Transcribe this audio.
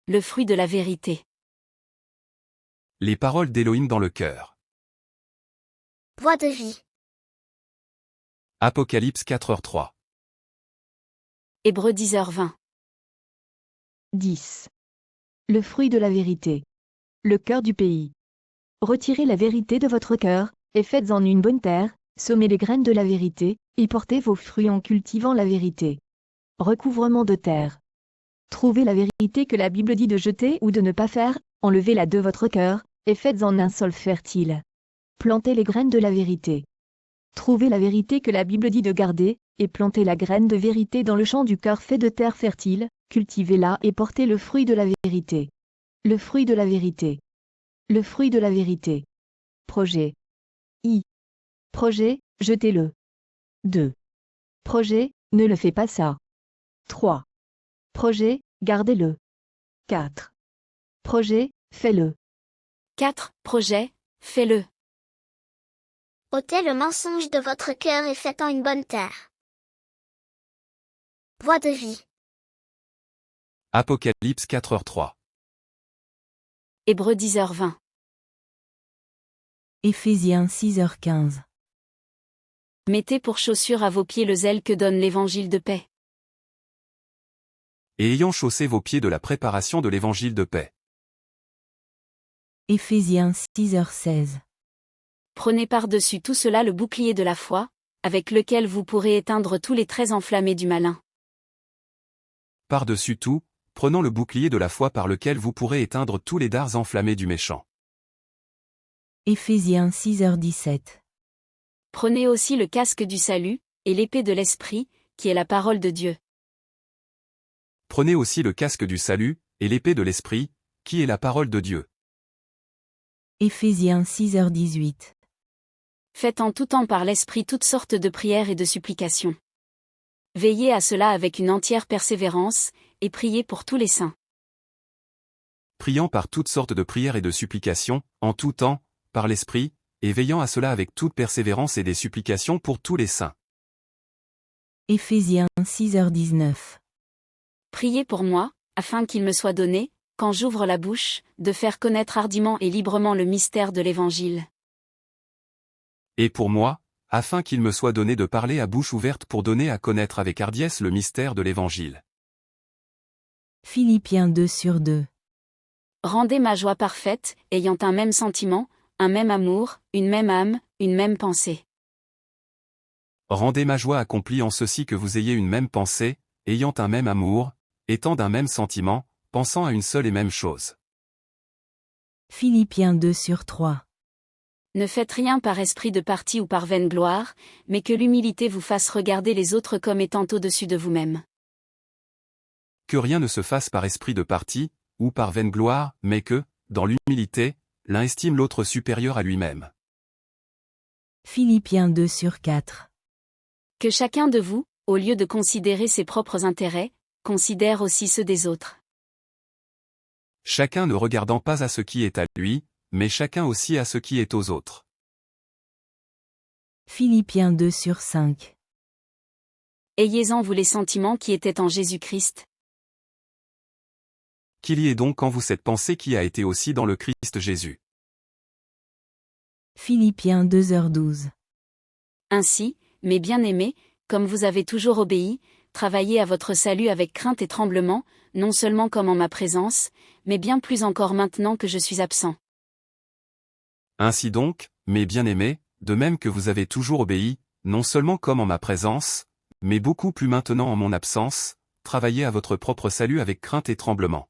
Le fruit de la vérité. Les paroles d'Élohim dans le cœur. Voix de vie. Apocalypse 4h3. Hébreux 10h20. 10. Le fruit de la vérité. Le cœur du pays. Retirez la vérité de votre cœur, et faites-en une bonne terre, semez les graines de la vérité, et portez vos fruits en cultivant la vérité. Recouvrement de terre. Trouvez la vérité que la Bible dit de jeter ou de ne pas faire, enlevez-la de votre cœur, et faites-en un sol fertile. Plantez les graines de la vérité. Trouvez la vérité que la Bible dit de garder, et plantez la graine de vérité dans le champ du cœur fait de terre fertile, cultivez-la et portez le fruit de la vérité. Le fruit de la vérité. Le fruit de la vérité. Projet. Projet, jetez-le. 2. Projet, ne le fais pas ça. 3. Projet, gardez-le. 4. Projet, fais-le. 4. Projet, fais-le. Ôtez le mensonge de votre cœur et faites-en une bonne terre. Voix de vie. Apocalypse 4h3. Hébreux 10h20. Éphésiens 6h15. Mettez pour chaussure à vos pieds le zèle que donne l'évangile de paix. Et ayant chaussé vos pieds de la préparation de l'évangile de paix. Éphésiens 6h16. Prenez par-dessus tout cela le bouclier de la foi, avec lequel vous pourrez éteindre tous les traits enflammés du malin. Par-dessus tout, prenant le bouclier de la foi par lequel vous pourrez éteindre tous les dards enflammés du méchant. Éphésiens 6h17. Prenez aussi le casque du salut, et l'épée de l'esprit, qui est la parole de Dieu. Prenez aussi le casque du salut, et l'épée de l'esprit, qui est la parole de Dieu. Éphésiens 6h18. Faites en tout temps par l'esprit toutes sortes de prières et de supplications. Veillez à cela avec une entière persévérance, et priez pour tous les saints. Priant par toutes sortes de prières et de supplications, en tout temps, par l'esprit, et veillant à cela avec toute persévérance et des supplications pour tous les saints. Éphésiens 6h19. Priez pour moi, afin qu'il me soit donné, quand j'ouvre la bouche, de faire connaître hardiment et librement le mystère de l'Évangile. Et pour moi, afin qu'il me soit donné de parler à bouche ouverte pour donner à connaître avec hardiesse le mystère de l'Évangile. Philippiens 2/2. Rendez ma joie parfaite, ayant un même sentiment, un même amour, une même âme, une même pensée. Rendez ma joie accomplie en ceci que vous ayez une même pensée, ayant un même amour, étant d'un même sentiment, pensant à une seule et même chose. Philippiens 2/3. Ne faites rien par esprit de parti ou par vaine gloire, mais que l'humilité vous fasse regarder les autres comme étant au-dessus de vous-même. Que rien ne se fasse par esprit de parti, ou par vaine gloire, mais que, dans l'humilité, l'un estime l'autre supérieur à lui-même. Philippiens 2/4. Que chacun de vous, au lieu de considérer ses propres intérêts, considère aussi ceux des autres. Chacun ne regardant pas à ce qui est à lui, mais chacun aussi à ce qui est aux autres. Philippiens 2/5. Ayez-en vous les sentiments qui étaient en Jésus-Christ. Qu'il y ait donc en vous cette pensée qui a été aussi dans le Christ Jésus. Philippiens 2h12. Ainsi, mes bien-aimés, comme vous avez toujours obéi, travaillez à votre salut avec crainte et tremblement, non seulement comme en ma présence, mais bien plus encore maintenant que je suis absent. Ainsi donc, mes bien-aimés, de même que vous avez toujours obéi, non seulement comme en ma présence, mais beaucoup plus maintenant en mon absence, travaillez à votre propre salut avec crainte et tremblement.